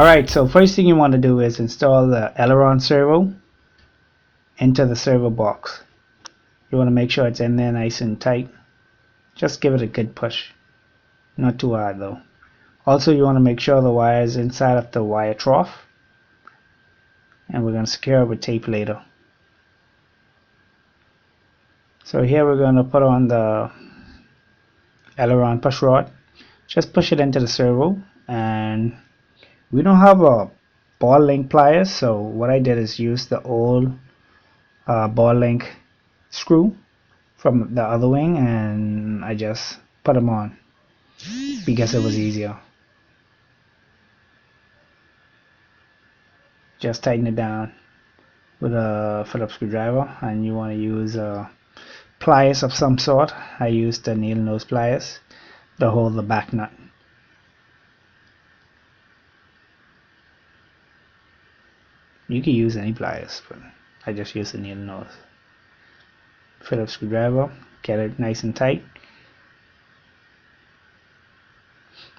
Alright, so first thing you want to do is install the aileron servo into the servo box. You want to make sure it's in there nice and tight. Just give it a good push. Not too hard though. Also, you want to make sure the wire is inside of the wire trough. And we're going to secure it with tape later. So here we're going to put on the aileron push rod. Just push it into the servo, and we don't have a ball link pliers, so what I did is use the old ball link screw from the other wing, and I just put them on because it was easier. Just tighten it down with a Phillips screwdriver, and you want to use pliers of some sort. I used the needle nose pliers to hold the back nut. You can use any pliers, but I just use the needle nose. Phillips screwdriver, get it nice and tight.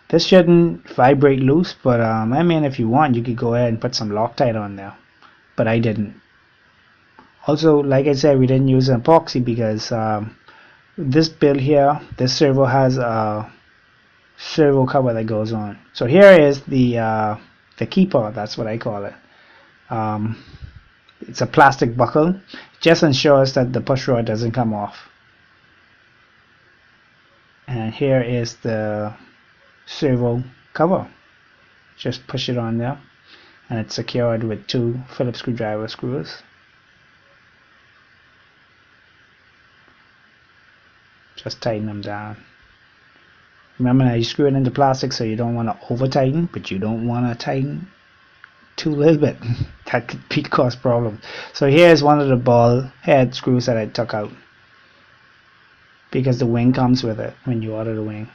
This shouldn't vibrate loose, but I mean, if you want, you could go ahead and put some Loctite on there, but I didn't. Also, like I said, we didn't use an epoxy because this build here, this servo has a servo cover that goes on. So here is the keeper, that's what I call it. It's a plastic buckle. Just ensures that the push rod doesn't come off. And here is the servo cover. Just push it on there, and it's secured with 2 Phillips screwdriver screws. Just tighten them down. Remember, now you screw it into plastic, so you don't want to over tighten, but you don't want to tighten too little bit. That could cause problems. So here's one of the ball head screws that I took out, because the wing comes with it when you order the wing.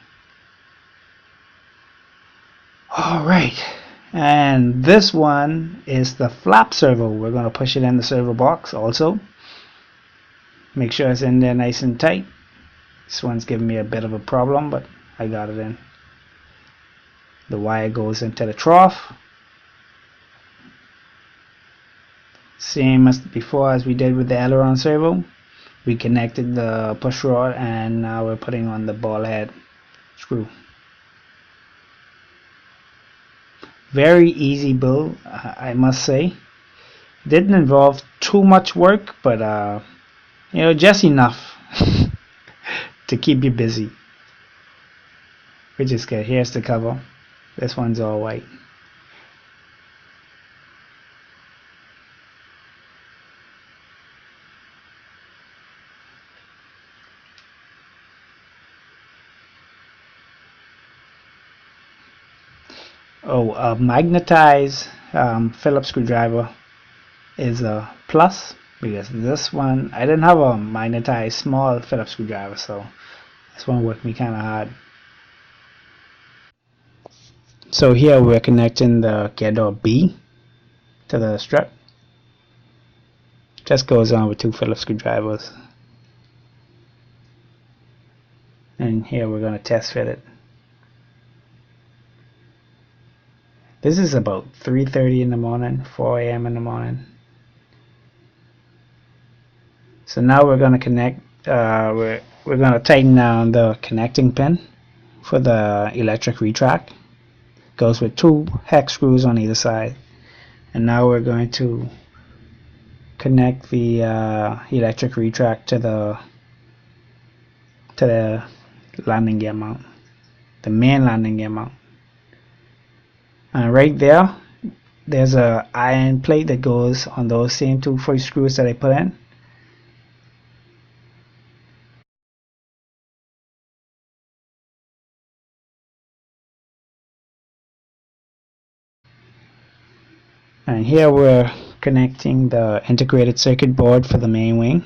Alright, and this one is the flap servo. We're going to push it in the servo box also. Make sure it's in there nice and tight. This one's giving me a bit of a problem, but I got it in. The wire goes into the trough. Same as before, as we did with the aileron servo. We connected the push rod, and now we're putting on the ball head screw. Very easy build, I must say. Didn't involve too much work, but you know, just enough to keep you busy, which is good. Here's the cover. This one's all white. Oh, a magnetized Phillips screwdriver is a plus, because this one, I didn't have a magnetized small Phillips screwdriver, so this one worked me kind of hard. So here we're connecting the gear door B to the strut. Just goes on with 2 Phillips screwdrivers. And here we're going to test fit it. This is about 3:30 in the morning, 4 a.m. in the morning. So now we're going to connect, we're going to tighten down the connecting pin for the electric retract. Goes with 2 hex screws on either side. And now we're going to connect the electric retract to the landing gear mount, the main landing gear mount. And right there, there's a iron plate that goes on those same 2 first screws that I put in. And here we're connecting the integrated circuit board for the main wing.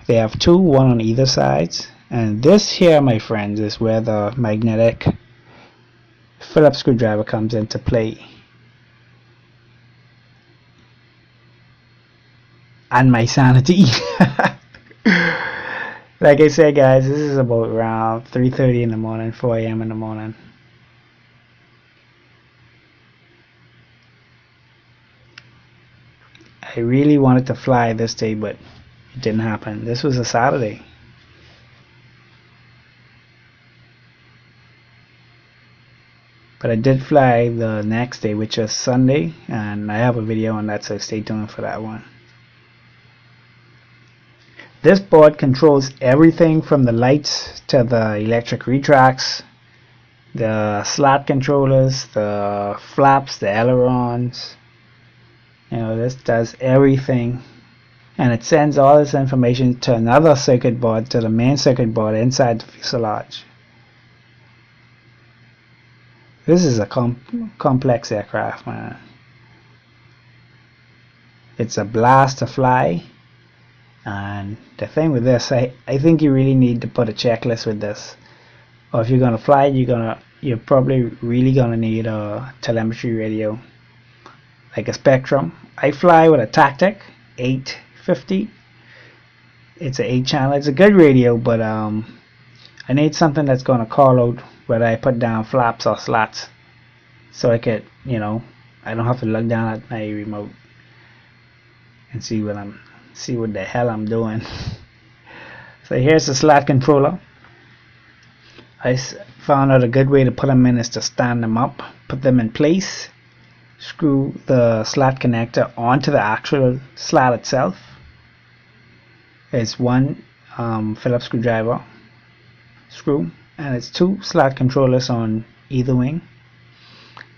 They have 2, one on either sides. And this here, my friends, is where the magnetic Phillips screwdriver comes into play. And my sanity. Like I said, guys, this is about around 3:30 in the morning, 4 a.m. in the morning. I really wanted to fly this day, but it didn't happen. This was a Saturday. But I did fly the next day, which was Sunday, and I have a video on that, so stay tuned for that one. This board controls everything from the lights to the electric retracts, the slot controllers, the flaps, the ailerons. You know, this does everything, and it sends all this information to another circuit board, to the main circuit board inside the fuselage. This is a complex aircraft, man. It's a blast to fly, and the thing with this, I think you really need to put a checklist with this. Or if you're gonna fly, you're probably really gonna need a telemetry radio, like a Spectrum. I fly with a Tactic 850. It's an 8-channel. It's a good radio, but I need something that's gonna call out whether I put down flaps or slots, so I could, you know, I don't have to look down at my remote and see what the hell I'm doing. So here's the slot controller. I found out a good way to put them in is to stand them up, put them in place, screw the slot connector onto the actual slot itself. It's one Phillips screwdriver screw, and it's 2 slot controllers on either wing.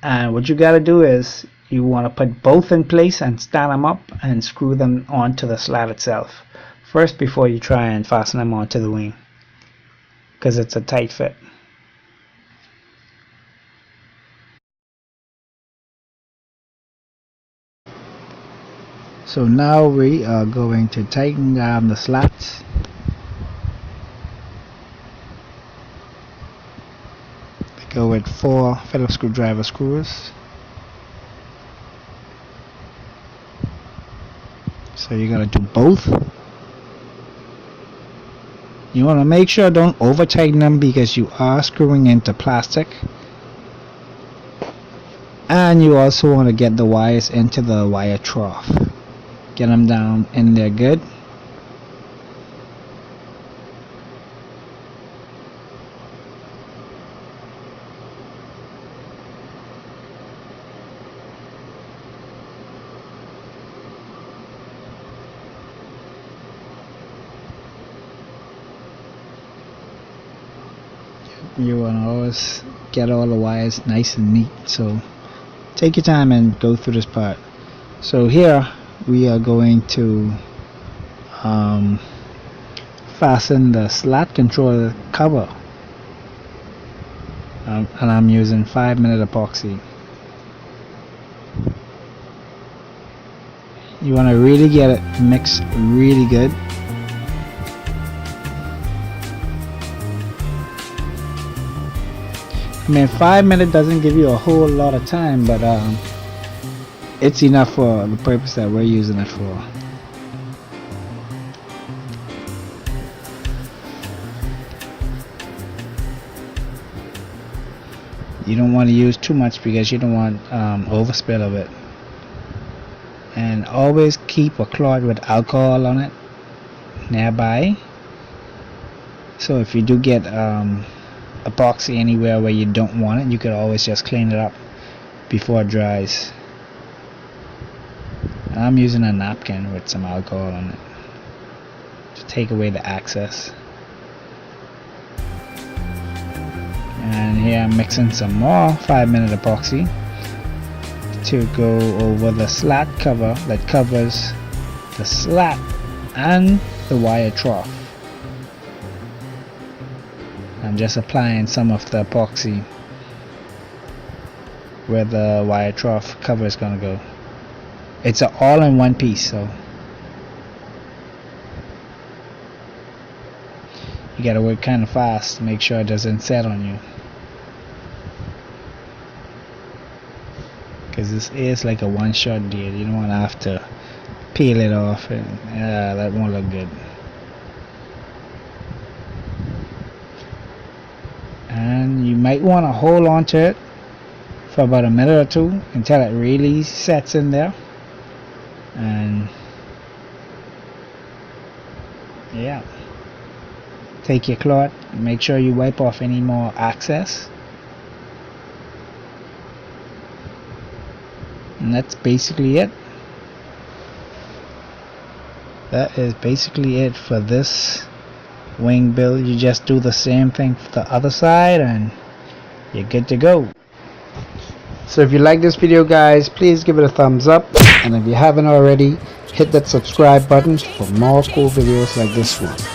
And what you gotta do is you want to put both in place and stand them up and screw them onto the slot itself first before you try and fasten them onto the wing, because it's a tight fit. So now we are going to tighten down the slots. Go with 4 Phillips screwdriver screws. So you're gonna do both. You want to make sure don't over tighten them, because you are screwing into plastic, and you also want to get the wires into the wire trough. Get them down in there good. You want to always get all the wires nice and neat, so take your time and go through this part. So here we are going to fasten the slot controller cover, and I'm using 5-minute epoxy. You want to really get it mixed really good. I mean, 5 minutes doesn't give you a whole lot of time, but it's enough for the purpose that we're using it for. You don't want to use too much because you don't want overspill of it. And always keep a cloth with alcohol on it nearby, so if you do get epoxy anywhere where you don't want it, you could always just clean it up before it dries. And I'm using a napkin with some alcohol on it to take away the excess. And here I'm mixing some more 5-minute epoxy to go over the slot cover that covers the slot and the wire trough. I'm just applying some of the epoxy where the wire trough cover is going to go. It's all in one piece, so you gotta work kind of fast to make sure it doesn't set on you, because this is like a one-shot deal. You don't want to have to peel it off, and that won't look good. And you might want to hold on to it for about a minute or two until it really sets in there. And yeah, take your cloth, make sure you wipe off any more excess, and that's basically it. That is basically it for this wing build. You just do the same thing for the other side and you're good to go. So if you like this video, guys, please give it a thumbs up, and if you haven't already, hit that subscribe button for more cool videos like this one.